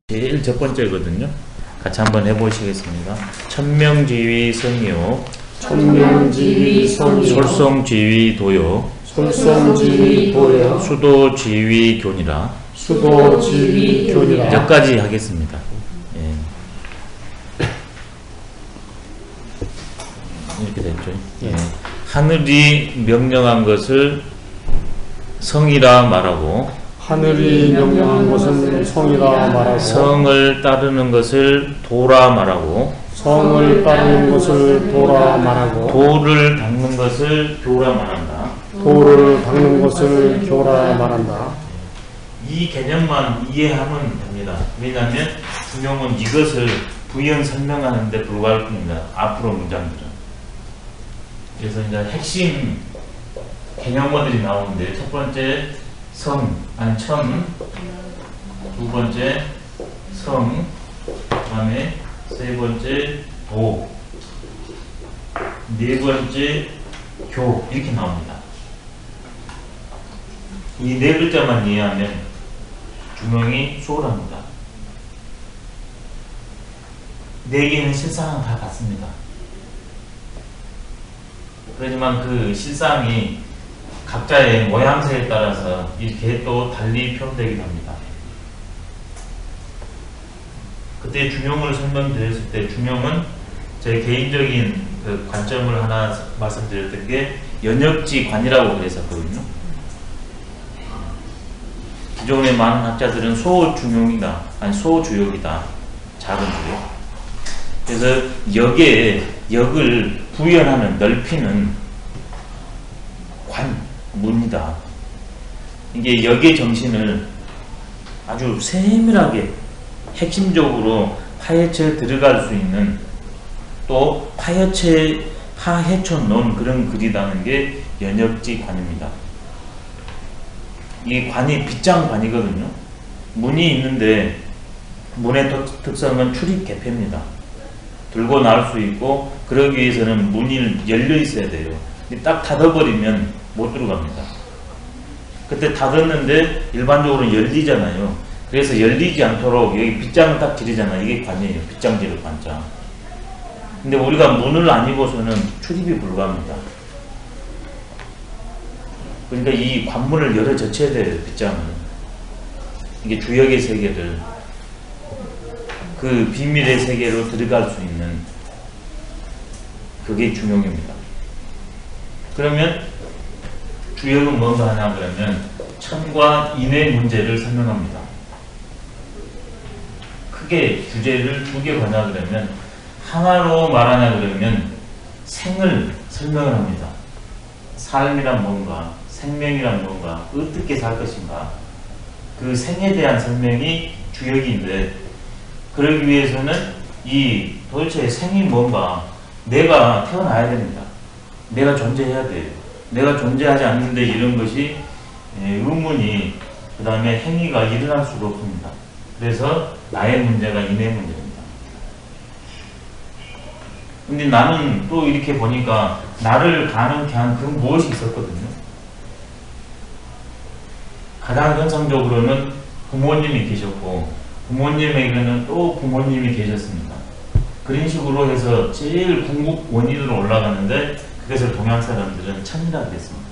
제일 첫 번째거든요. 같이 한번 해보시겠습니다. 천명지위 성이요. 천명지위 성이요. 솔성지위 도요. 솔성지위 도요. 수도지위 교니라. 수도지위 교니라. 여기까지 하겠습니다. 예. 이렇게 됐죠. 예. 하늘이 명령한 것을 성이라 말하고, 하늘이 명령한 것은 성이라 말하고, 성을 따르는 것을 도라 말하고, 성을 따르는 것을 도라 말하고, 도를 닦는 것을 교라 말한다. 도를 닦는 것을 교라 말한다. 이 개념만 이해하면 됩니다. 왜냐하면 중용은 이것을 부연 설명하는 데 불과할 뿐입니다. 앞으로 문장들은. 그래서 이제 핵심 개념어들이 나오는데, 첫 번째 성, 아니 천, 두 번째 성, 그 다음에 세 번째 도, 네 번째 교, 이렇게 나옵니다. 이 네 글자만 이해하면 중용이 수월합니다. 네 개는 실상은 다 같습니다. 그렇지만 그 실상이 각자의 모양새에 따라서 이렇게 또 달리 표현되기도 합니다. 그때 중용을 설명드렸을 때, 중용은 제 개인적인 그 관점을 하나 말씀드렸던 게 연역지관이라고 그랬었거든요. 기존의 많은 학자들은 소중용이다, 아니 소주역이다, 작은 주역. 그래서 역에 역을 부연하는, 넓히는 관, 문이다. 이게 역의 정신을 아주 세밀하게 핵심적으로 파헤쳐 들어갈 수 있는, 또 파헤쳐 놓은 그런 글이라는 게 연역지관입니다. 이 관이 빗장관이거든요. 문이 있는데 문의 특성은 출입 개폐입니다. 들고 나올 수 있고, 그러기 위해서는 문이 열려 있어야 돼요. 딱 닫아버리면 못 들어갑니다. 그때 닫았는데 일반적으로 열리잖아요. 그래서 열리지 않도록 여기 빗장을 딱 지르잖아요. 이게 관이에요. 빗장 지를 관자. 근데 우리가 문을 안 입어서는 출입이 불가합니다. 그러니까 이 관문을 열어 젖혀야 돼요. 빗장을. 이게 주역의 세계를, 그 비밀의 세계로 들어갈 수 있는, 그게 중용입니다. 그러면 주역은 뭔가 하냐 그러면 천과 인의 문제를 설명합니다. 크게 주제를 두 개 가냐 그러면, 하나로 말하냐 그러면 생을 설명을 합니다. 삶이란 뭔가, 생명이란 뭔가, 어떻게 살 것인가, 그 생에 대한 설명이 주역인데, 그러기 위해서는 이 도대체 생이 뭔가, 내가 태어나야 됩니다. 내가 존재해야 돼요. 내가 존재하지 않는데 이런 것이 의문이, 그 다음에 행위가 일어날 수가 없습니다. 그래서 나의 문제가 인의 문제입니다. 근데 나는 또 이렇게 보니까 나를 가능케 한 그 무엇이 있었거든요. 가장 현상적으로는 부모님이 계셨고, 부모님에게는 또 부모님이 계셨습니다. 그런 식으로 해서 제일 궁극 원인으로 올라가는데, 그것을 동양 사람들은 천이라고 했습니다.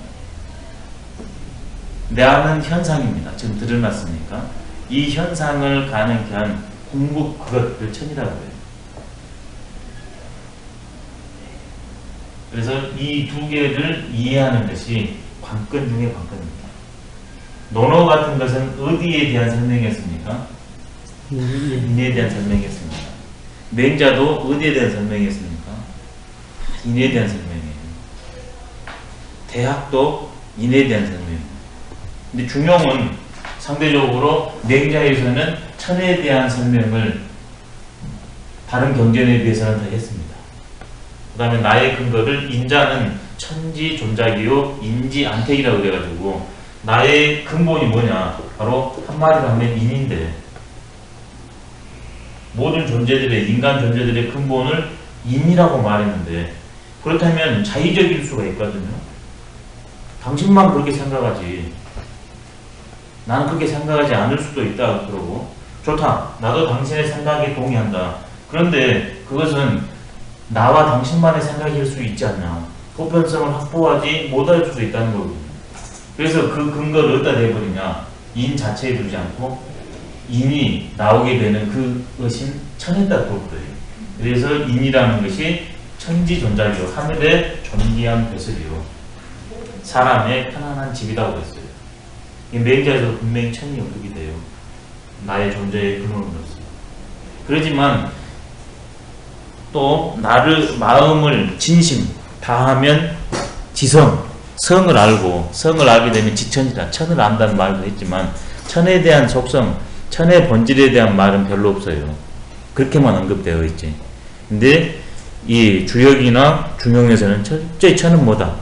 내 안은 현상입니다. 지금 드러났으니까. 이 현상을 가능케 한 궁극, 그것을 천이라고 해요. 그래서 이 두 개를 이해하는 것이 관건 중의 관건입니다. 논어 같은 것은 어디에 대한 설명이었습니까? 인에 대한 설명이었습니다. 맹자도 어디에 대한 설명이었습니까? 인에 대한 설명이에요. 대학도 인에 대한 설명이에요. 근데 중용은 상대적으로 맹자에서는 천에 대한 설명을 다른 경전에 비해서는 더 했습니다. 그 다음에 나의 근거를, 인자는 천지 존자기요 인지 안택이라고 그래가지고, 나의 근본이 뭐냐, 바로 한마디로 하면 인인데, 모든 존재들의, 인간 존재들의 근본을 인이라고 말했는데, 그렇다면 자의적일 수가 있거든요. 당신만 그렇게 생각하지. 나는 그렇게 생각하지 않을 수도 있다. 그러고 좋다. 나도 당신의 생각에 동의한다. 그런데 그것은 나와 당신만의 생각일 수 있지 않냐. 보편성을 확보하지 못할 수도 있다는 거거든요. 그래서 그 근거를 어디다 대버리냐. 인 자체에 두지 않고 인이 나오게 되는 그것인 천에다 둬버려요. 그래서 인이라는 것이 천지존자이요 하늘의 존귀한 배설이요 사람의 편안한 집이라고 했어요. 이 맹자에서 분명히 천이 어떻게 돼요. 나의 존재의 근원으로서. 그러지만 또 나를 마음을 진심 다하면 지성 성을 알고 성을 알게 되면 지천이다. 천을 안다는 말도 했지만 천에 대한 속성 천의 본질에 대한 말은 별로 없어요. 그렇게만 언급되어 있지. 근데 이 주역이나 중용에서는 철저히 천은 뭐다?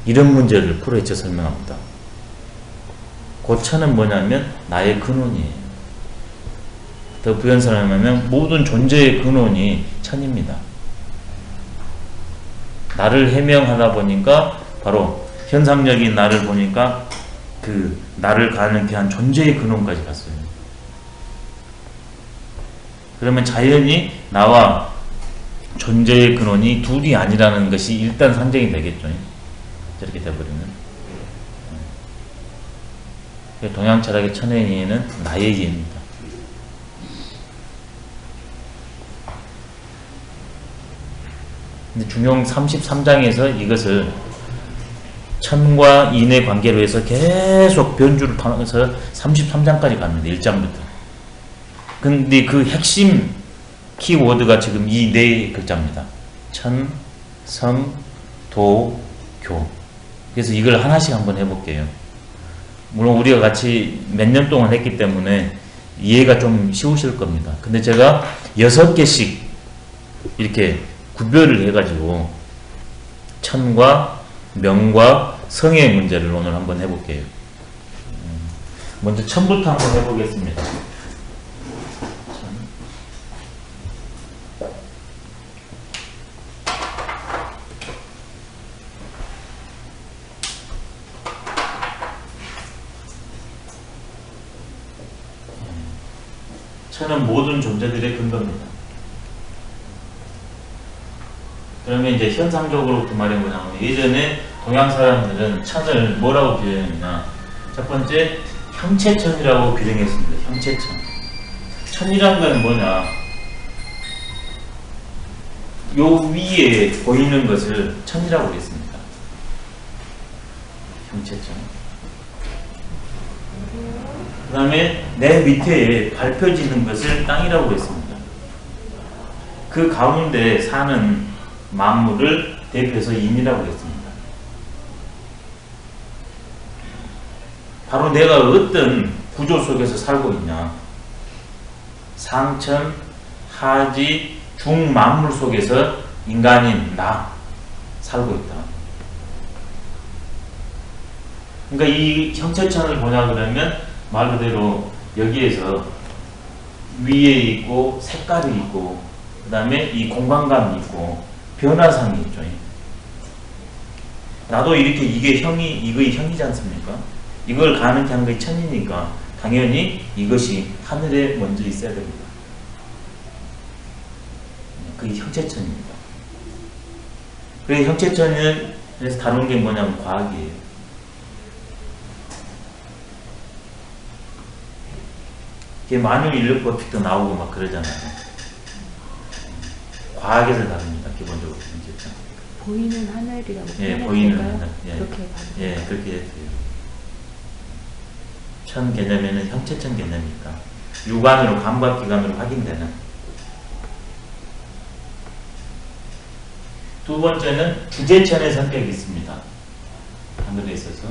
이런 문제를 풀어헤쳐 설명합니다. 그 천은 뭐냐면 나의 근원이에요. 더 부연설하면 모든 존재의 근원이 천입니다. 나를 해명하다 보니까 바로 현상적인 나를 보니까 그 나를 가능케 한 존재의 근원까지 갔어요. 그러면 자연히 나와 존재의 근원이 둘이 아니라는 것이 일단 상정이 되겠죠. 저렇게 돼버리면. 동양 철학의 천의 이해는 나의 이해입니다. 근데 중용 33장에서 이것을 천과 인의 관계로 해서 계속 변주를 타면서 33장까지 갔는데 1장부터. 근데 그 핵심 키워드가 지금 이 네 글자입니다. 천, 성, 도, 교. 그래서 이걸 하나씩 한번 해볼게요. 물론 우리가 같이 몇 년 동안 했기 때문에 이해가 좀 쉬우실 겁니다. 근데 제가 6개씩 이렇게 구별을 해가지고 천과 명과 성의 문제를 오늘 한번 해볼게요. 먼저 천부터 한번 해보겠습니다. 천은 모든 존재들의 근거입니다. 그러면 이제 현상적으로 그 말이 뭐냐면 예전에 동양 사람들은 천을 뭐라고 규정했냐. 첫 번째 형체천이라고 규정했습니다. 형체천. 천이란 건 뭐냐. 요 위에 보이는 것을 천이라고 했습니다. 형체천. 그 다음에 내 밑에 밟혀지는 것을 땅이라고 했습니다. 그 가운데 사는 만물을 대표해서 인이라고 했습니다. 바로 내가 어떤 구조 속에서 살고 있냐. 상천, 하지, 중만물 속에서 인간인 나 살고 있다. 그러니까 이 형체천을 보냐 그러면 말 그대로 여기에서 위에 있고 색깔이 있고 그 다음에 이 공간감이 있고 변화상이 있죠. 나도 이렇게 이게 이거의 형이지 않습니까? 이걸 가능케 한 것이 천이니까 당연히 이것이 하늘에 먼저 있어야 됩니다. 그게 형체천입니다. 그래서 형체천에서 다룬 게 뭐냐면 과학이에요. 만유인력법칙도 나오고 막 그러잖아요. 과학에서 다릅니다. 기본적으로. 보이는 하늘이라고 예, 보이는 하늘. 예. 그렇게 예, 그렇게 돼요. 천 개념에는 형체천 개념이니까 육안으로 감각기관으로 확인되는. 두 번째는 주제천의 성격이 있습니다. 하늘에 있어서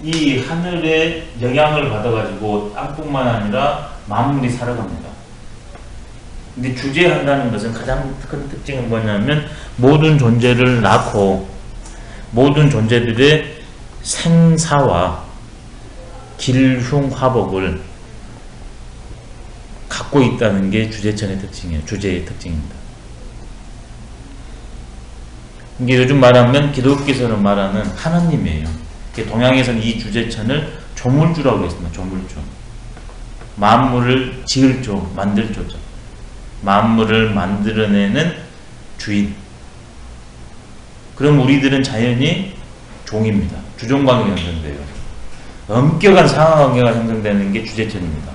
이 하늘의 영향을 받아가지고 땅뿐만 아니라 만물이 살아갑니다. 근데 주재한다는 것은 가장 큰 특징은 뭐냐면 모든 존재를 낳고 모든 존재들의 생사와 길흉화복을 갖고 갖고 있다는 게 주제천의 특징이에요. 주제의 특징입니다. 이게 요즘 말하면 기독교에서 말하는 하나님이에요. 동양에서는 이 주제천을 조물주라고 했습니다. 조물주. 만물을 지을 조, 만들 조죠. 만물을 만들어내는 주인. 그럼 우리들은 자연히 종입니다. 주종관계가 형성돼요. 엄격한 상하관계가 형성되는 게 주제천입니다.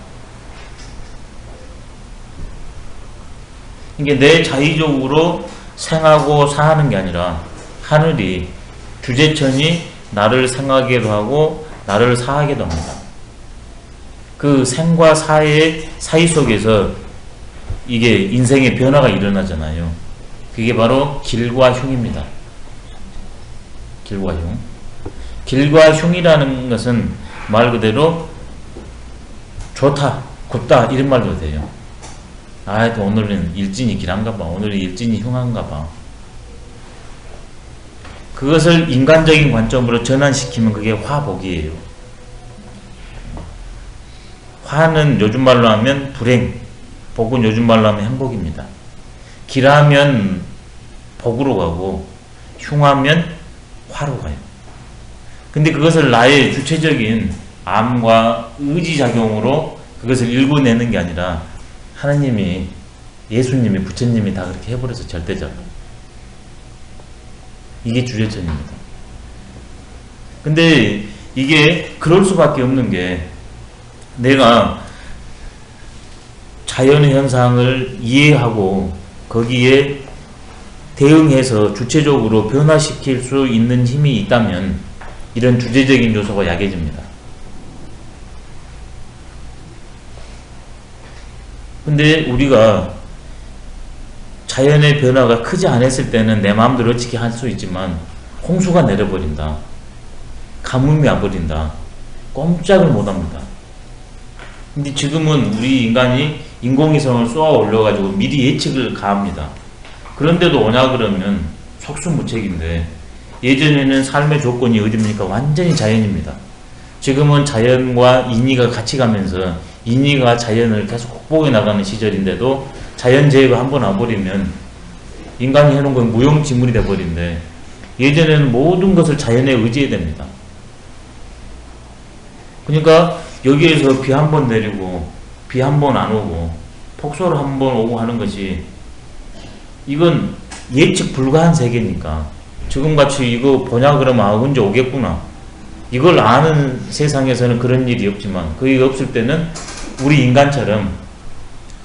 이게 내 자의적으로 생하고 사하는 게 아니라 하늘이 주제천이 나를 생하게도 하고 나를 사하게도 합니다. 그 생과 사의 사이 속에서 이게 인생의 변화가 일어나잖아요. 그게 바로 길과 흉입니다. 길과 흉. 길과 흉이라는 것은 말 그대로 좋다, 굿다 이런 말도 돼요. 오늘은 일진이 길한가 봐. 오늘은 일진이 흉한가 봐. 그것을 인간적인 관점으로 전환시키면 그게 화복이에요. 화는 요즘 말로 하면 불행, 복은 요즘 말로 하면 행복입니다. 길하면 복으로 가고 흉하면 화로 가요. 근데 그것을 나의 주체적인 암과 의지작용으로 그것을 읽어내는 게 아니라 하나님이, 예수님이, 부처님이 다 그렇게 해버려서 절대적. 이게 주제천입니다. 근데 이게 그럴 수밖에 없는 게 내가 자연의 현상을 이해하고 거기에 대응해서 주체적으로 변화시킬 수 있는 힘이 있다면 이런 주제적인 요소가 약해집니다. 근데 우리가 자연의 변화가 크지 않았을 때는 내 마음대로 어떻게 할 수 있지만 홍수가 내려버린다. 가뭄이 와버린다. 꼼짝을 못합니다. 근데 지금은 우리 인간이 인공위성을 쏘아 올려가지고 미리 예측을 가합니다. 그런데도 오냐 그러면 속수무책인데 예전에는 삶의 조건이 어딥니까? 완전히 자연입니다. 지금은 자연과 인위가 같이 가면서 인위가 자연을 계속 극복해 나가는 시절인데도 자연재해가 한번 와버리면 인간이 해놓은 건 무용지물이 돼버린데 예전에는 모든 것을 자연에 의지해야 됩니다. 그러니까 여기에서 비 한 번 내리고 비 한 번 안 오고 폭설 한 번 오고 하는 것이 이건 예측 불가한 세계니까 지금같이 이거 보냐 그러면 언제 오겠구나 이걸 아는 세상에서는 그런 일이 없지만 그게 없을 때는 우리 인간처럼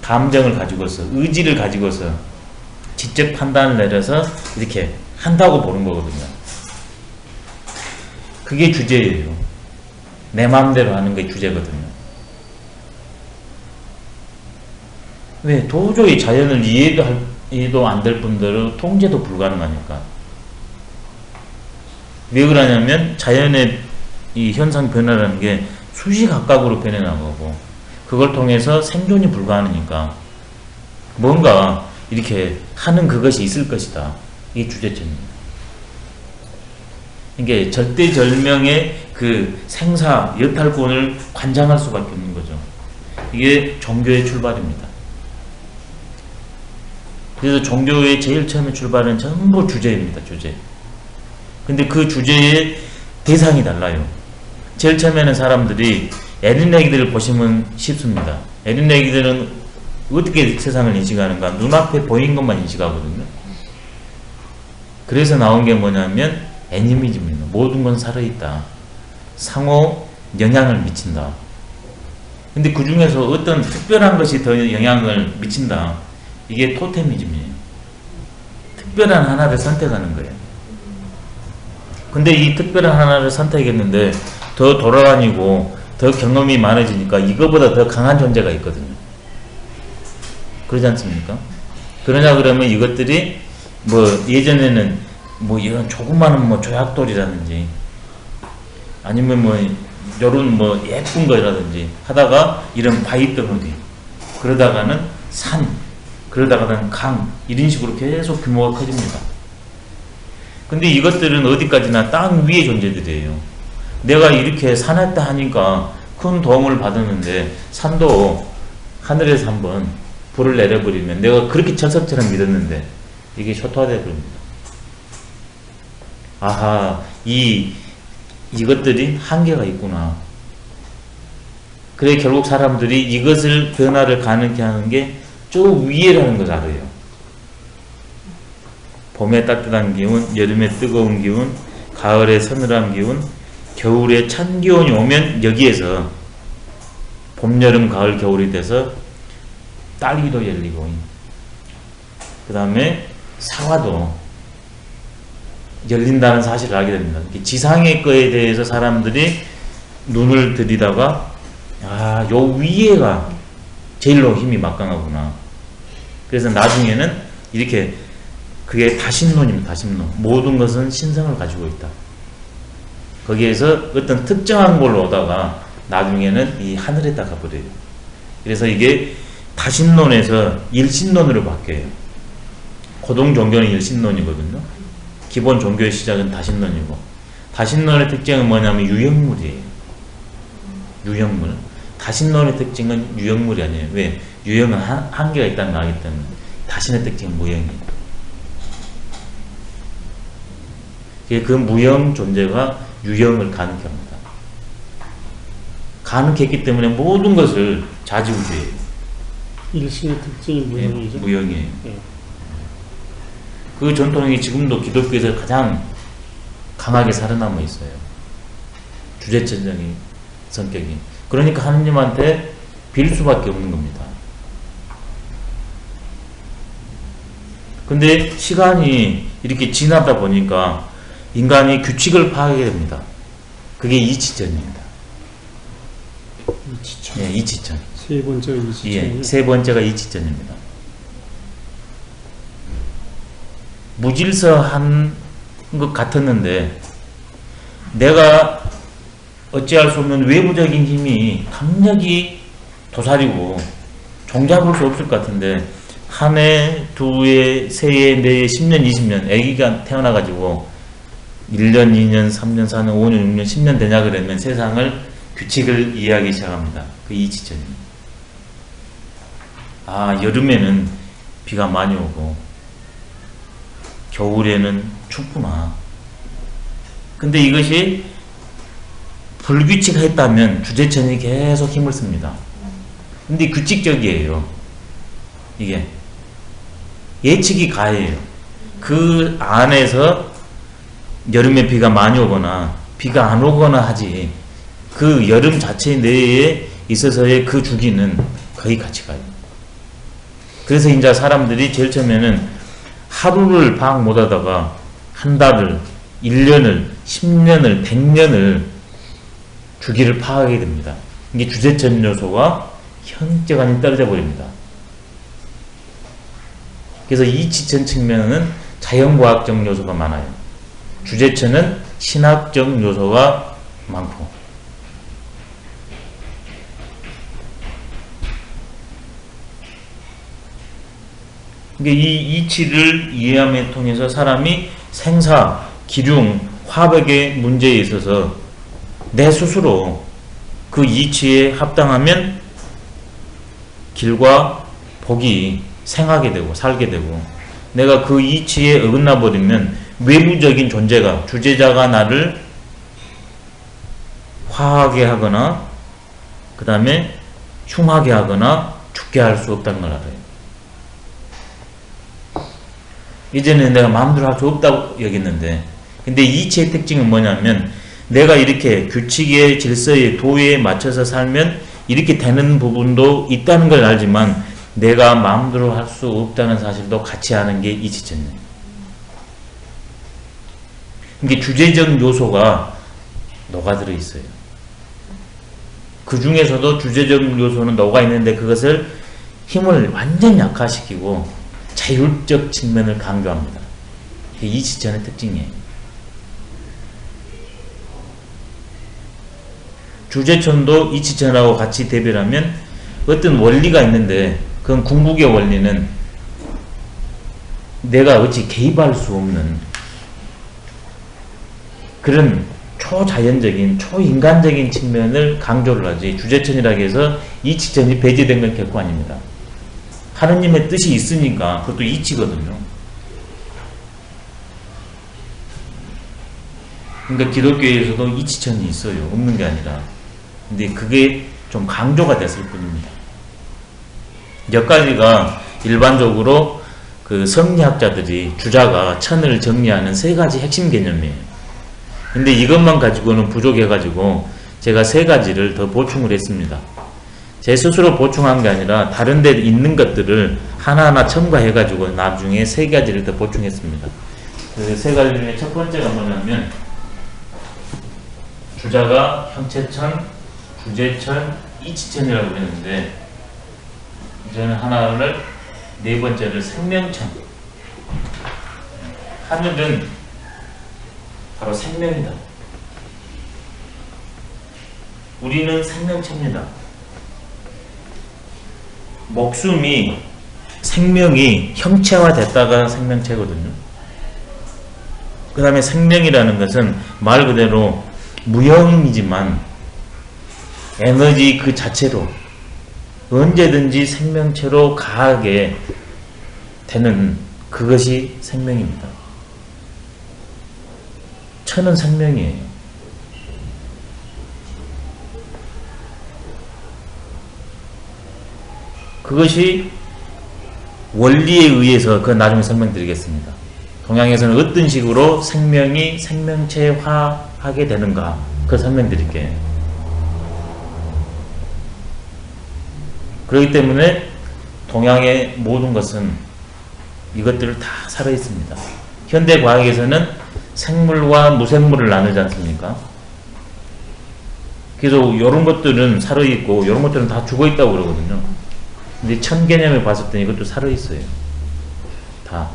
감정을 가지고서 의지를 가지고서 지적 판단을 내려서 이렇게 한다고 보는 거거든요. 그게 주제예요. 내 마음대로 하는 게 주제거든요. 왜? 도저히 자연을 이해도 안 될 분들은 통제도 불가능하니까. 왜 그러냐면 자연의 이 현상 변화라는 게 수시각각으로 변해나가고 그걸 통해서 생존이 불가하니까 뭔가 이렇게 하는 그것이 있을 것이다. 이게 주제점입니다. 이게 절대절명의 그 생사, 여탈권을 관장할 수밖에 없는 거죠. 이게 종교의 출발입니다. 그래서 종교의 제일 처음에 출발은 전부 주제입니다. 주제. 근데 그 주제의 대상이 달라요. 제일 처음에는 사람들이 어린애기들을 보시면 쉽습니다. 어린애기들은 어떻게 세상을 인식하는가? 눈앞에 보이는 것만 인식하거든요. 그래서 나온 게 뭐냐면 애니미즘입니다. 모든 건 살아있다. 상호 영향을 미친다. 근데 그 중에서 어떤 특별한 것이 더 영향을 미친다. 이게 토테미즘이에요. 특별한 하나를 선택하는 거예요. 근데 이 특별한 하나를 선택했는데 더 돌아다니고 더 경험이 많아지니까 이거보다 더 강한 존재가 있거든요. 그러지 않습니까? 그러냐 그러면 이것들이 뭐 예전에는 뭐 이런 조그마한 뭐 조약돌이라든지 아니면 뭐 요런 뭐 예쁜 거라든지 하다가 이런 바위 덩어리 그러다가는 산 그러다가는 강 이런 식으로 계속 규모가 커집니다. 근데 이것들은 어디까지나 땅 위의 존재들이에요. 내가 이렇게 산했다 하니까 큰 도움을 받았는데 산도 하늘에서 한번 불을 내려버리면 내가 그렇게 철석처럼 믿었는데 이게 초토화되어 버립니다. 아하, 이것들이 한계가 있구나. 그래 결국 사람들이 이것을 변화를 가능케 하는 게 저 위에라는 걸 알아요. 봄의 따뜻한 기운, 여름의 뜨거운 기운, 가을의 서늘한 기운, 겨울에 찬 기온이 오면 여기에서 봄, 여름, 가을, 겨울이 돼서 딸기도 열리고, 그 다음에 사과도 열린다는 사실을 알게 됩니다. 지상의 거에 대해서 사람들이 눈을 들이다가 요 위에가 제일로 힘이 막강하구나. 그래서 나중에는 이렇게 그게 다신론입니다. 다신론. 모든 것은 신성을 가지고 있다. 거기에서 어떤 특정한 걸로 오다가 나중에는 이 하늘에다 가버려요. 그래서 이게 다신론에서 일신론으로 바뀌어요. 고등 종교는 일신론이거든요. 기본 종교의 시작은 다신론이고, 다신론의 특징은 뭐냐면 유형물이에요. 유형물. 다신론의 특징은 유형물이 아니에요. 왜? 유형은 한계가 있다는 걸 알기 때문에. 다신의 특징은 무형이에요. 그 무형 존재가 유형을 가능케 합니다. 가능케 했기 때문에 모든 것을 좌지우지해요. 일신의 특징이 무형이죠. 무형이에요. 예. 그 전통이 지금도 기독교에서 가장 강하게 살아남아 있어요. 주제천적인 성격이. 그러니까 하느님한테 빌 수밖에 없는 겁니다. 근데 시간이 이렇게 지나다 보니까 인간이 규칙을 파악하게 됩니다. 그게 이치전입니다. 이치천. 예, 이치전. 세 번째가 이치천이요. 예, 세 번째가 이치전입니다. 무질서한 것 같았는데 내가 어찌할 수 없는 외부적인 힘이 강력히 도사리고 종잡을 수 없을 것 같은데 한 해, 두 해, 세 해, 네 해, 10년, 20년 아기가 태어나가지고 1년, 2년, 3년, 4년, 5년, 6년, 10년 되냐 그러면 세상을 규칙을 이해하기 시작합니다. 그 이치전입니다. 여름에는 비가 많이 오고 겨울에는 춥구나. 근데 이것이 불규칙했다면 주제천이 계속 힘을 씁니다. 근데 규칙적이에요. 이게 예측이 가해요. 그 안에서 여름에 비가 많이 오거나 비가 안 오거나 하지 그 여름 자체 내에 있어서의 그 주기는 거의 같이 가요. 그래서 이제 사람들이 제일 처음에는 하루를 파악 못하다가 한 달을, 1년을, 10년을, 100년을 주기를 파악하게 됩니다. 이게 주제천 요소가 현저하게 떨어져 버립니다. 그래서 이치천 측면은 자연과학적 요소가 많아요. 주제천은 신학적 요소가 많고. 그러니까 이 이치를 이해함에 통해서 사람이 생사, 기륭, 화백의 문제에 있어서 내 스스로 그 이치에 합당하면 길과 복이 생하게 되고 살게 되고, 내가 그 이치에 어긋나 버리면 외부적인 존재가, 주제자가 나를 화하게 하거나 그 다음에 흉하게 하거나 죽게 할 수 없다는 걸 알아요. 이제는 내가 마음대로 할 수 없다고 여겼는데, 근데 이치의 특징은 뭐냐면 내가 이렇게 규칙의 질서의 도에 맞춰서 살면 이렇게 되는 부분도 있다는 걸 알지만 내가 마음대로 할 수 없다는 사실도 같이 아는 게 이치천이에요. 이게 주제적 요소가 녹아들어 있어요. 그 중에서도 주제적 요소는 녹아 있는데 그것을 힘을 완전 약화시키고 자율적 측면을 강조합니다. 그게 이치천의 특징이에요. 주제천도 이치천하고 같이 대별하면 어떤 원리가 있는데 그건 궁극의 원리는 내가 어찌 개입할 수 없는 그런 초자연적인, 초인간적인 측면을 강조를 하지, 주제천이라고 해서 이치천이 배제된 건 결코 아닙니다. 하느님의 뜻이 있으니까 그것도 이치거든요. 그러니까 기독교에서도 이치천이 있어요. 없는 게 아니라. 근데 그게 좀 강조가 됐을 뿐입니다. 엿가리가 일반적으로 그 성리학자들이 주자가 천을 정리하는 세 가지 핵심 개념이에요. 근데 이것만 가지고는 부족해가지고 제가 세 가지를 더 보충을 했습니다. 제 스스로 보충한 게 아니라 다른 데 있는 것들을 하나하나 첨가해가지고 나중에 세 가지를 더 보충했습니다. 그 세 가지 중에 첫 번째가 뭐냐면 주자가 형체천, 주제천, 이치천이라고 했는데 저는 하나를 네 번째를 생명천. 하늘은 바로 생명이다. 우리는 생명체입니다. 목숨이 생명이 형체화됐다가 생명체거든요. 그 다음에 생명이라는 것은 말 그대로 무형이지만 에너지 그 자체로 언제든지 생명체로 가하게 되는 그것이 생명입니다. 천은 생명이에요. 그것이 원리에 의해서 그 나중에 설명드리겠습니다. 동양에서는 어떤 식으로 생명이 생명체화하게 되는가 그 설명드릴게요. 그렇기 때문에 동양의 모든 것은 이것들을 다 살아있습니다. 현대 과학에서는 생물과 무생물을 나누지 않습니까? 그래서 이런 것들은 살아있고 이런 것들은 다 죽어있다고 그러거든요. 근데 천 개념을 봤을 때 이것도 살아있어요. 다.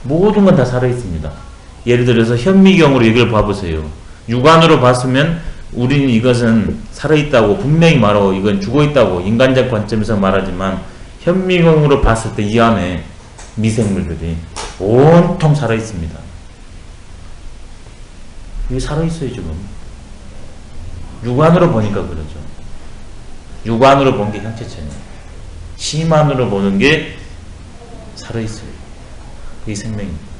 모든 건 다 살아있습니다. 예를 들어서 현미경으로 이걸 봐보세요. 육안으로 봤으면 우리는 이것은 살아있다고 분명히 말하고 이건 죽어있다고 인간적 관점에서 말하지만 현미경으로 봤을 때 이 안에 미생물들이 온통 살아있습니다. 이게 살아있어요 지금. 육안으로 보니까 그러죠. 육안으로 본 게 형체천이에요. 심안으로 보는 게 살아있어요. 그게 생명입니다.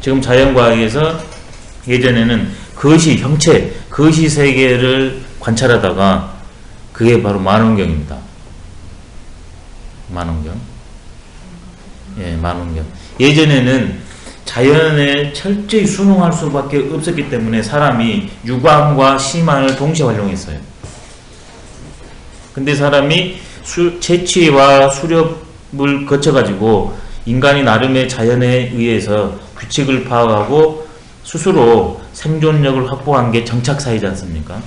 지금 자연과학에서 예전에는 그것이 형체, 그것이 세계를 관찰하다가 그게 바로 만원경입니다. 만원경. 예, 만원경. 예전에는 자연에 철저히 순응할 수밖에 없었기 때문에 사람이 육안과 심안을 동시에 활용했어요. 근데 사람이 채취와 수렵을 거쳐가지고 인간이 나름의 자연에 의해서 규칙을 파악하고 스스로 생존력을 확보한 게 정착사회지 않습니까?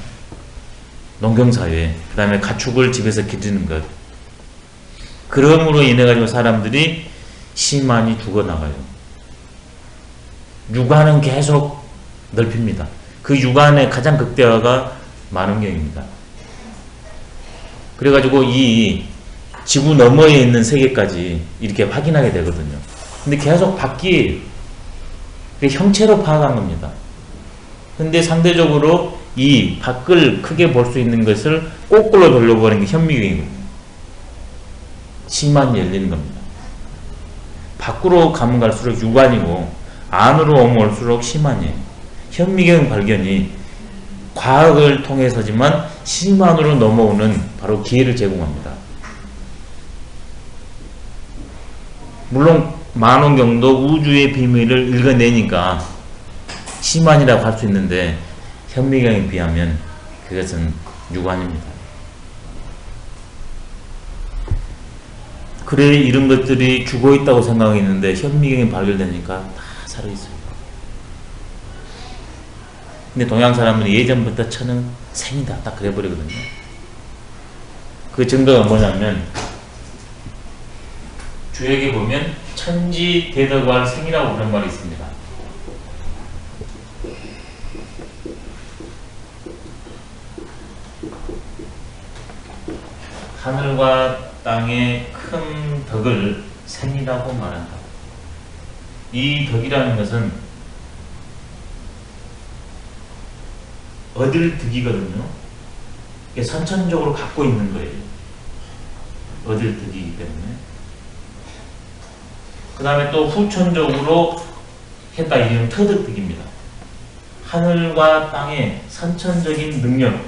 농경사회, 그 다음에 가축을 집에서 기르는 것. 그럼으로 인해 가지고 사람들이 심한이 죽어나가요. 육안은 계속 넓힙니다. 그 육안의 가장 극대화가 만원경입니다. 그래가지고 이 지구 너머에 있는 세계까지 이렇게 확인하게 되거든요. 근데 계속 바뀌어요. 형체로 파악한 겁니다. 근데 상대적으로 이 밖을 크게 볼 수 있는 것을 거꾸로 돌려보는 게 현미경이거든요. 심한이 열리는 겁니다. 밖으로 가면 갈수록 육안이고 안으로 오면 올수록 심한이에요. 현미경 발견이 과학을 통해서지만 심한으로 넘어오는 바로 기회를 제공합니다. 물론 만원경도 우주의 비밀을 읽어내니까 심한이라고 할 수 있는데 현미경에 비하면 그것은 육안입니다. 그래 이런 것들이 죽어있다고 생각했는데 현미경이 발견되니까 다 살아있어요. 근데 동양 사람은 예전부터 천은 생이다 딱 그래버리거든요. 그 증거가 뭐냐면 주역에 보면 천지 대덕할 생이라고 그런 말이 있습니다. 하늘과 땅의 큰 덕을 생이라고 말한다. 이 덕이라는 것은 얻을 덕이거든요. 이게 선천적으로 갖고 있는 거예요. 얻을 덕이기 때문에. 그 다음에 또 후천적으로 했다. 이는 터득덕입니다. 하늘과 땅의 선천적인 능력,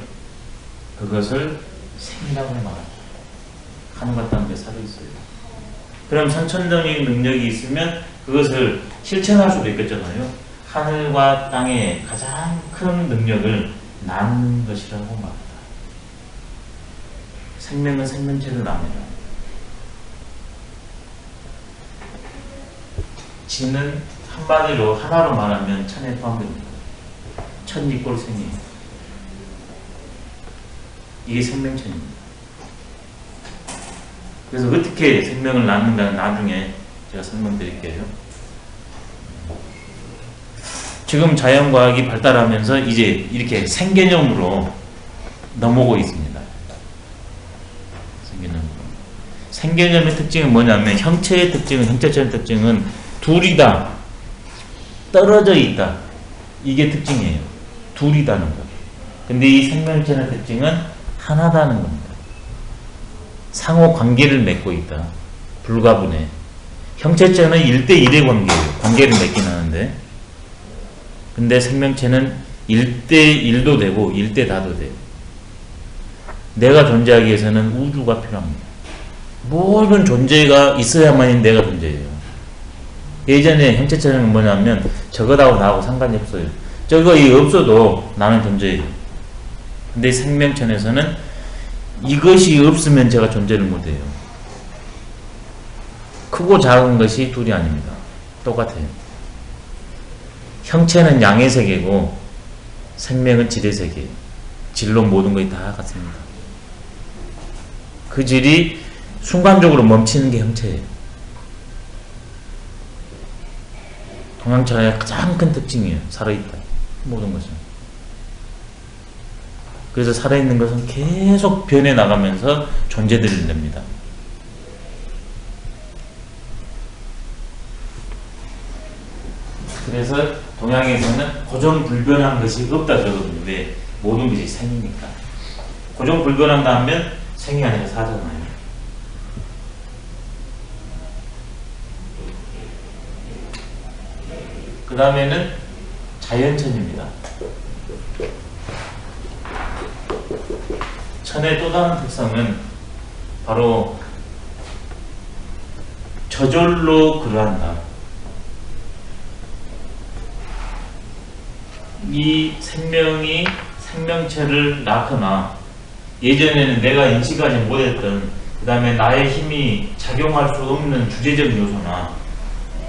그것을 생이라고 말합니다. 하늘과 땅에 살아있어요. 그럼 선천적인 능력이 있으면 그것을 실천할 수도 있겠잖아요. 하늘과 땅의 가장 큰 능력을 나누는 것이라고 말합니다. 생명은 생명체를 나눕니다. 지는 한마디로 하나로 말하면 천에 포함됩니다. 천이꼴생이에요. 이게 생명체입니다. 그래서 어떻게 생명을 낳는가는 나중에 제가 설명드릴게요. 지금 자연과학이 발달하면서 이제 이렇게 생개념으로 넘어오고 있습니다. 생개념의 특징은 뭐냐면 형체의 특징은, 형체체의 특징은 둘이다, 떨어져 있다, 이게 특징이에요. 둘이다는 거. 근데 이 생명체의 특징은 하나다는 겁니다. 상호 관계를 맺고 있다. 불가분해. 형체체는 1대1의 관계예요. 관계를 맺긴 하는데, 근데 생명체는 1대1도 되고 1대 다도 돼요. 내가 존재하기 위해서는 우주가 필요합니다. 모든 존재가 있어야만이 내가 존재해요. 예전에 형체체는 뭐냐면 저거하고 나하고 상관이 없어요. 저거 없어도 나는 존재해요. 근데 생명체에서는 이것이 없으면 제가 존재를 못해요. 크고 작은 것이 둘이 아닙니다. 똑같아요. 형체는 양의 세계고 생명은 질의 세계예요. 질로 모든 것이 다 같습니다. 그 질이 순간적으로 멈추는 게 형체예요. 동양차의 가장 큰 특징이에요. 살아있다. 모든 것은. 그래서 살아있는 것은 계속 변해 나가면서 존재들을 냅니다. 그래서 동양에서는 고정불변한 것이 없다 저거든요. 왜? 모든 것이 생이니까. 고정불변한다 하면 생이 아니라 사잖아요. 그 다음에는 자연천입니다. 천의 또 다른 특성은 바로 저절로 그러한다. 이 생명이 생명체를 낳거나 예전에는 내가 인식하지 못했던 그 다음에 나의 힘이 작용할 수 없는 주제적 요소나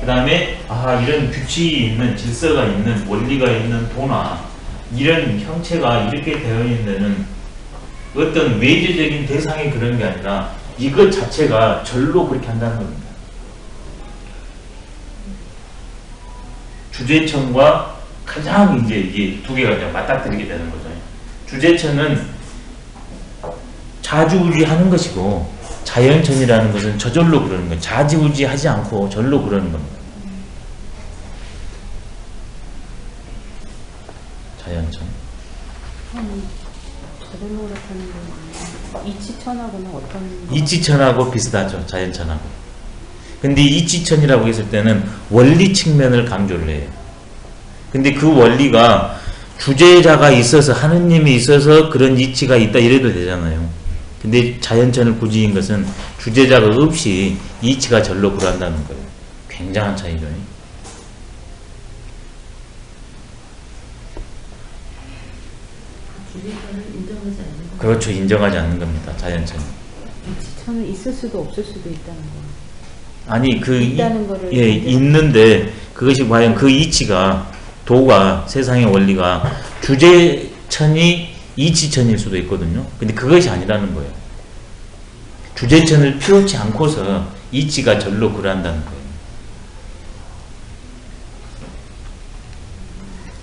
그 다음에 이런 규칙이 있는 질서가 있는 원리가 있는 도나 이런 형체가 이렇게 되어 있는 데는 어떤 외재적인 대상이 그런 게 아니라 이것 자체가 절로 그렇게 한다는 겁니다. 주제천과 가장 이제 이게 두 개가 이제 맞닥뜨리게 되는 거죠. 주제천은 좌지우지하는 것이고 자연천이라는 것은 저절로 그러는 거예요. 좌지우지하지 않고 절로 그러는 겁니다. 자연천. 저절로 그렇다는 건 이치천하고는 어떤? 이치천하고 비슷하죠. 자연천하고. 근데 이치천이라고 했을 때는 원리 측면을 강조를 해요. 근데 그 원리가 주제자가 있어서 하느님이 있어서 그런 이치가 있다 이래도 되잖아요. 근데 자연천을 굳이인 것은 주제자가 없이 이치가 절로 그러한다는 거예요. 굉장한 차이죠. 주제자를 인정하지 않는 거. 그렇죠. 인정하지 않는 겁니다. 자연천은. 이치천은 있을 수도 없을 수도 있다는 거. 아니 있다는 거를 있는데 그것이 과연 그 이치가 도가 세상의 원리가 주제천이 이치천일 수도 있거든요. 근데 그것이 아니라는 거예요. 주제천을 피우지 않고서 이치가 절로 그러한다는 거예요.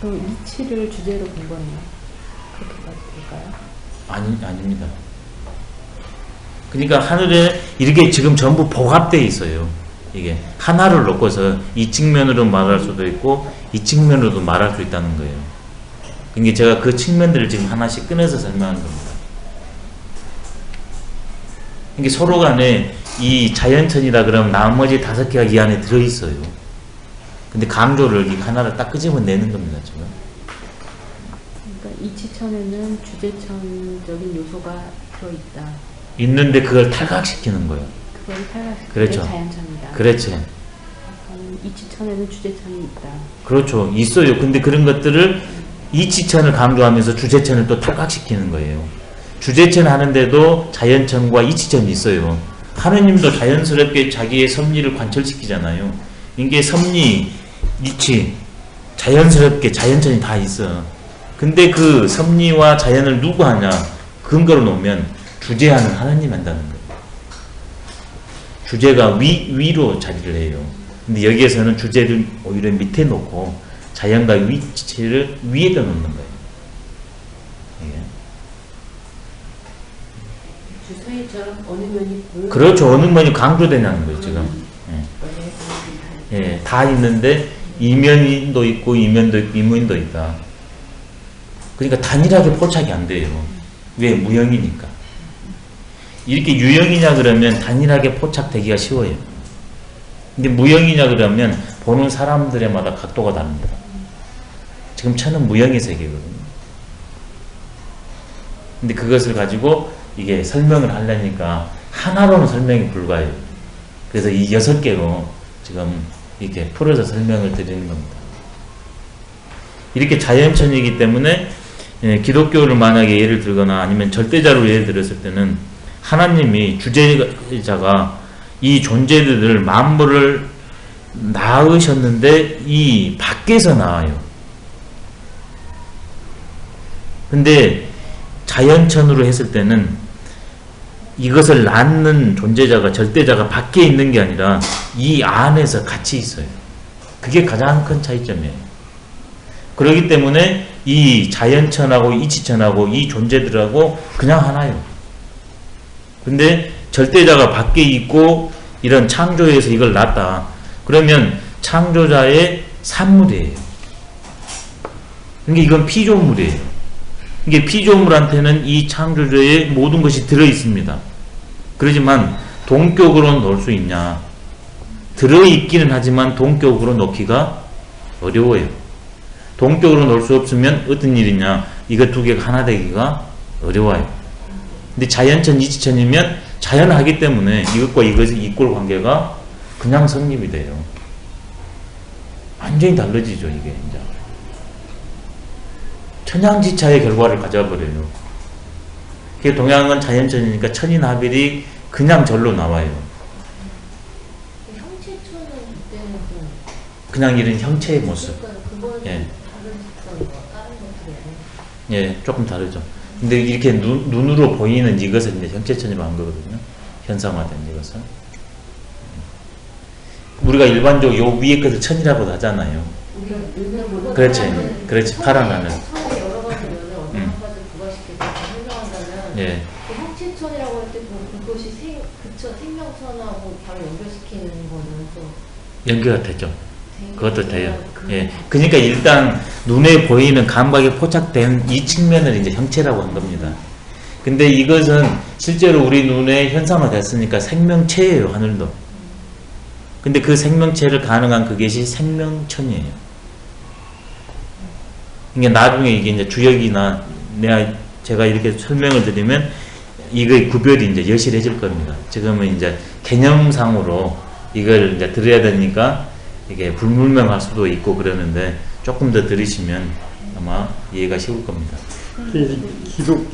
그럼 이치를 주제로 본 거네요. 그렇게 봐도 될까요? 아닙니다. 그러니까 하늘에 이렇게 지금 전부 복합되어 있어요. 이게 하나를 놓고서 이 측면으로 말할 수도 있고 이 측면으로도 말할 수 있다는 거예요. 그러니까 제가 그 측면들을 지금 하나씩 꺼내서 설명하는 겁니다. 이게 서로 간에 이 자연천이라 그러면 나머지 5개가 이 안에 들어있어요. 근데 강조를 이 하나를 딱 끄집어내는 겁니다, 지금. 그러니까 이치천에는 주제천적인 요소가 들어있다. 있는데 그걸 탈각시키는 거예요. 그걸 탈락시키는 그렇죠. 게 자연천이다. 그렇지. 이치천에는 주제천이 있다. 그렇죠. 있어요. 근데 그런 것들을 이치천을 강조하면서 주제천을 또 탈각시키는 거예요. 주제천 하는데도 자연천과 이치천이 있어요. 하느님도 자연스럽게 자기의 섭리를 관철시키잖아요. 이게 섭리, 이치, 자연스럽게 자연천이 다 있어. 근데 그 섭리와 자연을 누구 하냐? 근거로 놓으면 주제하는 하느님 한다는 거예요. 주제가 위로 자리를 해요. 근데 여기에서는 주제를 오히려 밑에 놓고 자연과 위치를 위에다 놓는 거예요. 예. 주사위처럼 어느 면이 보여. 그렇죠. 어느 면이 강조되냐는 거예요, 지금. 예. 예, 다 있는데 이면도 있고 이면도 있고 이면도 있다. 그러니까 단일하게 포착이 안 돼요. 왜? 무형이니까. 이렇게 유형이냐 그러면 단일하게 포착되기가 쉬워요. 근데 무형이냐 그러면 보는 사람들마다 각도가 다릅니다. 지금 천은 무형의 세계거든요. 근데 그것을 가지고 이게 설명을 하려니까 하나로는 설명이 불가해요. 그래서 이 6개로 지금 이렇게 풀어서 설명을 드리는 겁니다. 이렇게 자연천이기 때문에 기독교를 만약에 예를 들거나 아니면 절대자로 예를 들었을 때는 하나님이 주제자가 이 존재들을 만물을 낳으셨는데 이 밖에서 나와요. 근데 자연천으로 했을 때는 이것을 낳는 존재자가 절대자가 밖에 있는 게 아니라 이 안에서 같이 있어요. 그게 가장 큰 차이점이에요. 그렇기 때문에 이 자연천하고 이치천하고 이 존재들하고 그냥 하나예요. 근데 절대자가 밖에 있고 이런 창조에서 이걸 낳았다. 그러면 창조자의 산물이에요. 그러니까 이건 피조물이에요. 이게 피조물한테는 이 창조주의 모든 것이 들어있습니다. 그렇지만 동격으로 놓을 수 있냐? 들어있기는 하지만 동격으로 놓기가 어려워요. 동격으로 놓을 수 없으면 어떤 일이냐? 이거 두 개가 하나 되기가 어려워요. 근데 자연천, 이치천이면 자연하기 때문에 이것과 이것의 이꼴 관계가 그냥 성립이 돼요. 완전히 달라지죠, 이게 이제. 천양지차의 결과를 가져버려요. 그게 동양은 자연천이니까 천인하빌이 그냥 절로 나와요. 형체초는 그때는 좀 그냥 이런 형체의 모습. 그거는 예. 다른 특성이고 다른 것들이 예, 조금 다르죠. 근데 이렇게 눈으로 보이는 이것을 이제 형체천이라고 한 거거든요. 현상화된 이것은. 우리가 일반적으로 요 위에 것을 천이라고 하잖아요. 우리가 일반적으로 그렇지. 그렇지. 파란 하늘. 천에 여러 가지 면을 어느 한 가지 부과시켜서 설명한다면 예. 그 형체천이라고 할 때 그것이 생명천하고 바로 연결시키는 거는 좀 연결이 되죠. 그것도 돼요. 예. 그러니까 일단 눈에 보이는 감각에 포착된 이 측면을 이제 형체라고 한 겁니다. 근데 이것은 실제로 우리 눈에 현상화 됐으니까 생명체예요, 하늘도. 근데 그 생명체를 가능한 그것이 생명천이에요. 그러니까 나중에 이게 이제 주역이나 제가 이렇게 설명을 드리면 이거의 구별이 이제 여실해질 겁니다. 지금은 이제 개념상으로 이걸 이제 들어야 되니까 이게 불분명할 수도 있고 그러는데 조금 더 들으시면 아마 이해가 쉬울 겁니다.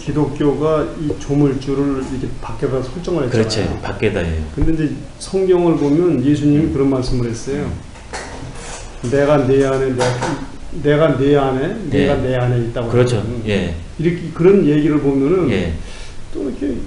기독교가 이 조물주를 이렇게 밖에다 설정을 했잖아요. 그렇죠. 밖에다 해요. 근데 이제 성경을 보면 예수님이 그런 말씀을 했어요. 내가 내 안에 내가 내 안에 내가 내 안에 있다고. 그렇죠. 하거든요. 예. 이렇게 그런 얘기를 보면은 예. 또 이렇게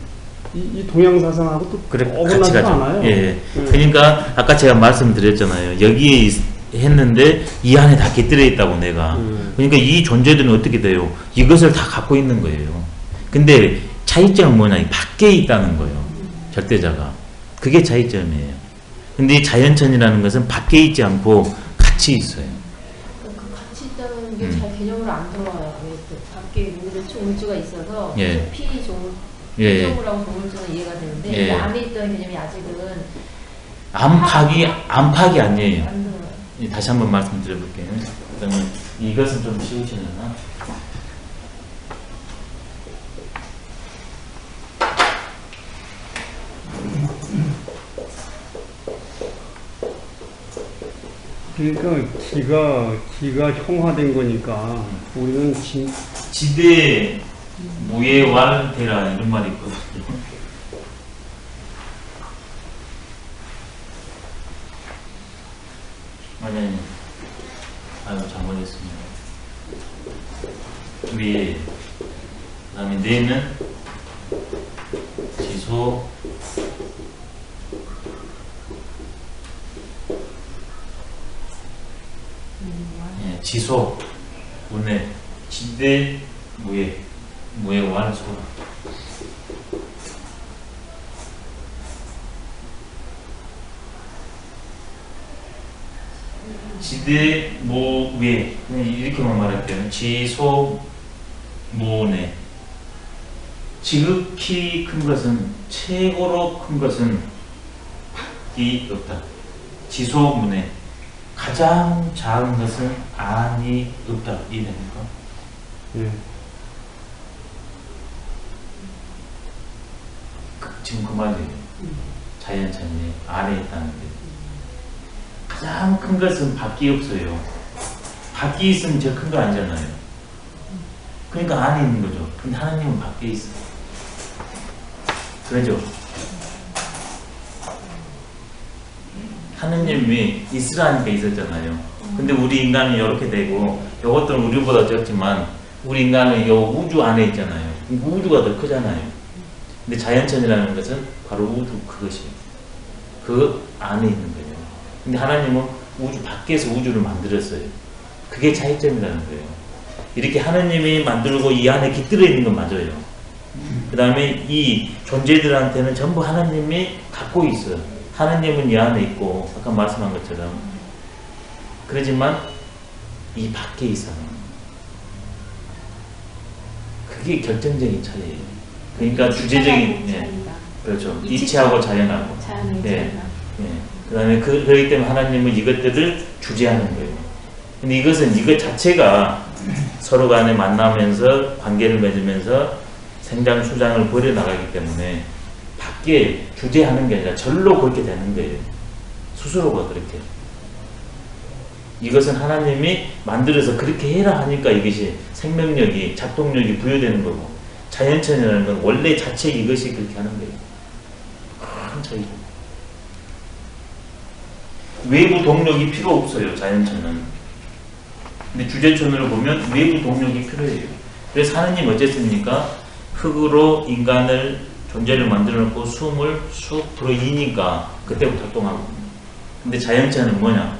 이 동양 사상하고 또 그래, 같이 어긋나지가 가죠. 않아요. 예. 네. 그러니까 아까 제가 말씀드렸잖아요. 여기에 했는데 이 안에 다 깃들어 있다고 내가. 그러니까 이 존재들은 어떻게 돼요? 이것을 다 갖고 있는 거예요. 근데 차이점은 뭐냐? 밖에 있다는 거예요. 절대자가. 그게 차이점이에요. 근데 이 자연천이라는 것은 밖에 있지 않고 같이 있어요. 그 같이 있다는 게 잘 개념으로 안 들어와요. 왜 그 밖에 우주가 있어서 예. 예. 피조물하고 동물주는 이해가 되는데 예. 그 안에 있던 개념이 아직은 안팎이 아니에요. 안 들어와요. 다시 한번 말씀드려볼게요. 그러면 이것은 좀 쉬우시려나? 그러니까 기가 형화된 거니까 우리는 지대 무예왈대라 이런 말이 있거든요. 아니, 아유 잘못했습니다. 위에 그다음에 내는 지소 지소 운해 지대 무예왈 소라. 지대 모외 이렇게만 말할게요. 지소 모내 지극히 큰 것은 최고로 큰 것은 이 없다. 지소문에 가장 작은 것은 안이 없다. 이해됩니까? 예. 지금 그 말이에요. 자연천이 안에 있다는 게. 가장 큰 것은 밖이 없어요. 밖이 있으면 제일 큰 거 아니잖아요. 그러니까 안에 있는 거죠. 근데 하나님은 밖에 있어요. 그러죠? 하느님이 있으라니까 있었잖아요. 근데 우리 인간이 이렇게 되고 이것들은 우리보다 적지만 우리 인간은 이 우주 안에 있잖아요. 우주가 더 크잖아요. 근데 자연천이라는 것은 바로 우주 그것이에요. 그 안에 있는 거예요. 근데 하나님은 우주 밖에서 우주를 만들었어요. 그게 차이점이라는 거예요. 이렇게 하느님이 만들고 이 안에 깃들어 있는 건 맞아요. 그 다음에 이 존재들한테는 전부 하나님이 갖고 있어요. 하나님은 이 안에 있고 아까 말씀한 것처럼 그러지만 이 밖에 있어요. 그게 결정적인 차이예요. 그러니까 주제적인 그렇죠. 이치하고 자연하고 예. 그 다음에 그렇기 때문에 하나님은 이것들을 주재하는 거예요. 근데 이것은 이것 자체가 서로 간에 만나면서 관계를 맺으면서 생장 수장을 벌여나가기 때문에 밖에 주재하는 게 아니라 절로 그렇게 되는 거예요. 스스로가 그렇게. 이것은 하나님이 만들어서 그렇게 해라 하니까 이것이 생명력이 작동력이 부여되는 거고 자연천이라는 건 원래 자체 이것이 그렇게 하는 거예요. 큰 차이죠. 외부 동력이 필요 없어요. 자연천은. 근데 주제천으로 보면 외부 동력이 필요해요. 그래서 하나님 어쨌습니까? 흙으로 인간을 존재를 만들어 놓고 숨을 쑥 들어이니까 그때부터 활동하고. 근데 자연천은 뭐냐?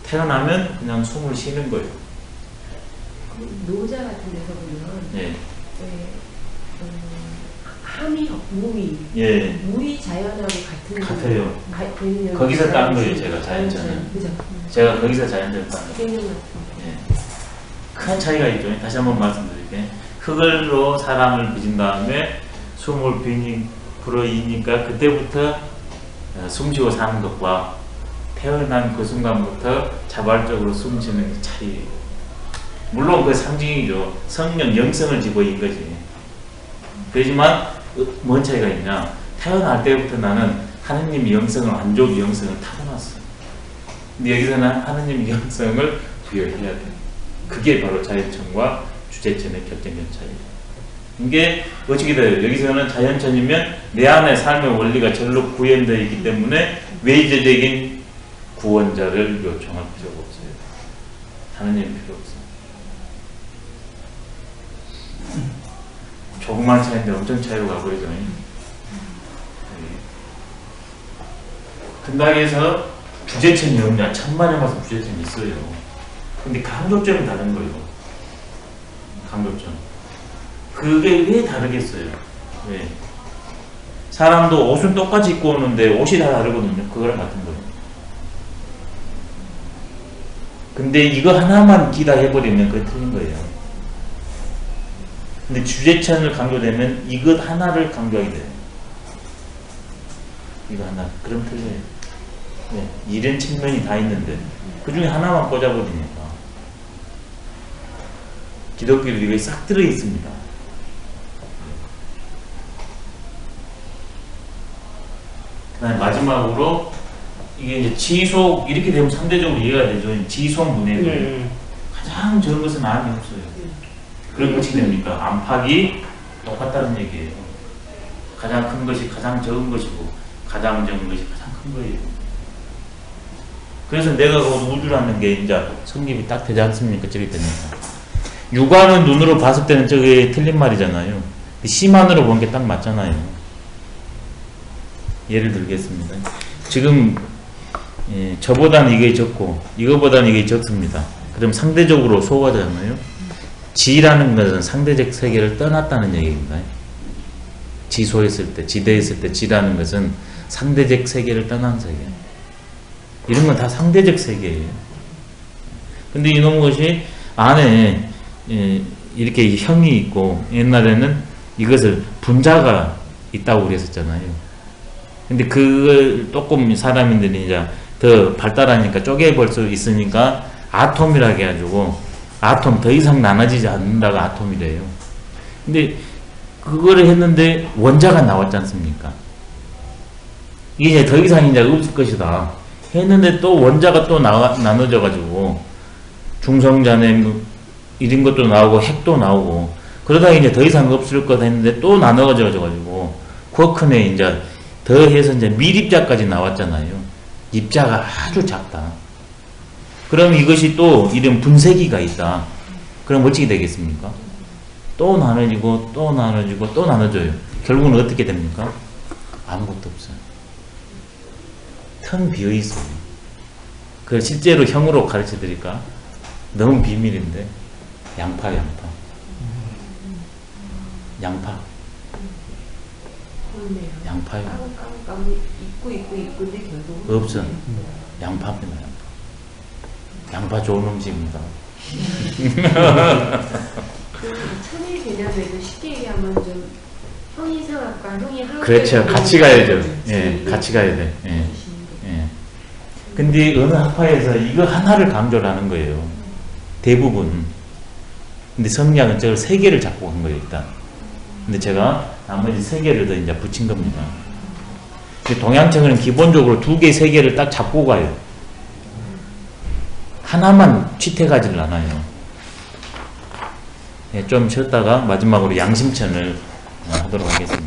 태어나면 그냥 숨을 쉬는 거예요. 노자 같은 데서 보면 예. 함이 물이 예. 물이 자연하고 같아요. 되는 거기서 딴 거예요, 제가 자연천은. 그죠? 제가 거기서 자연천을 딴 거예요. 개념 같은 예. 큰 차이가 있죠. 다시 한번 말씀드릴게요. 흙으로 사람을 빚은 다음에 숨을 불어이니까 그때부터 숨쉬고 사는 것과 태어난 그 순간부터 자발적으로 숨쉬는 차이예요. 물론 그 상징이죠. 성령, 영성을 집어인 거지. 그렇지만 뭔 차이가 있냐? 태어날 때부터 나는 하느님 영성을, 안족 영성을 타고났어. 근데 여기서는 하느님 영성을 부여해야 돼. 그게 바로 자연천과 주제천의 결정적 차이예요. 이게 어떻게 돼요? 여기서는 자연천이면 내 안에 삶의 원리가 절로 구현되어 있기 때문에 외재적인 구원자를 요청할 필요가 없어요. 하느님 필요 없어요. 조그만 차이인데 엄청 차이로 가버리죠. 근당에서 주제천이 없냐? 천만에 와서 주제천이 있어요. 근데 강조점이 다른 거예요. 강조점. 그게 왜 다르겠어요? 왜? 사람도 옷은 똑같이 입고 오는데 옷이 다 다르거든요. 그거랑 같은 거예요. 근데 이거 하나만 기다 해버리면 그게 틀린 거예요. 근데 주제천을 강조되면 이것 하나를 강조하게 돼요. 이거 하나. 그럼 틀려요. 네. 이런 측면이 다 있는데 그 중에 하나만 꽂아버리니까 기독교도 이게 싹 들어 있습니다. 그다음에 마지막으로 이게 이제 지속 이렇게 되면 상대적으로 이해가 되죠. 지속 문해도 네. 가장 적은 것은 암이 없어요. 그럼 어떻게 됩니까? 안팎이 똑같다는 얘기예요. 가장 큰 것이 가장 적은 것이고 가장 적은 것이 가장 큰 거예요. 그래서 내가 그 우주라는 게 이제 성립이 딱 되지 않습니까? 저기 되니까. 육안은 눈으로 봤을 때는 저게 틀린 말이잖아요. 심안으로 본 게 딱 맞잖아요. 예를 들겠습니다. 지금 저보다는 이게 적고 이거보다는 이게 적습니다. 그럼 상대적으로 소거잖아요. 지라는 것은 상대적 세계를 떠났다는 얘기입니다. 지소했을 때, 지대했을 때 지라는 것은 상대적 세계를 떠난 세계. 이런 건 다 상대적 세계예요. 근데 이놈 것이 안에 이렇게 형이 있고 옛날에는 이것을 분자가 있다고 그랬었잖아요. 근데 그걸 조금 사람들이 이제 더 발달하니까 쪼개볼 수 있으니까 아톰이라고 해가지고 아톰 더 이상 나눠지지 않는다가 아톰이래요. 근데 그거를 했는데 원자가 나왔지 않습니까? 이게 더 이상 이제 없을 것이다 했는데 또 원자가 또 나눠져 가지고 중성자네 이런 것도 나오고 핵도 나오고 그러다가 이제 더 이상 없을 거다 했는데 또 나눠져 가지고 쿼크네 이제 더해서 이제 밀입자까지 나왔잖아요. 입자가 아주 작다. 그럼 이것이 또 이런 분쇄기가 있다. 그럼 어떻게 되겠습니까? 또 나눠지고 또 나눠지고 또 나눠져요. 결국은 어떻게 됩니까? 아무것도 없어요. 텅 비어 있어요. 그걸 실제로 형으로 가르쳐 드릴까? 너무 비밀인데 양파. 그렇네요. 양파요. 깜깜 있고인데 결국 없어. 양파입니다. 양파 좋은 음식입니다. 그 천일 개념에도 쉽게 얘기하면 좀 형이상학과 형이 하나 그렇죠. 같이 가야죠. 예, 같이 가야 돼. 예. 예. 근데 어느 학파에서 이거 하나를 강조를 하는 거예요. 대부분. 근데 성리학은 저걸 세 개를 잡고 간 거예요, 일단. 근데 제가 나머지 세 개를 더 이제 붙인 겁니다. 근데 동양책은 기본적으로 두 개, 세 개를 딱 잡고 가요. 하나만 취택하지를 않아요. 예, 좀 쉬었다가 마지막으로 양심천을 하도록 하겠습니다.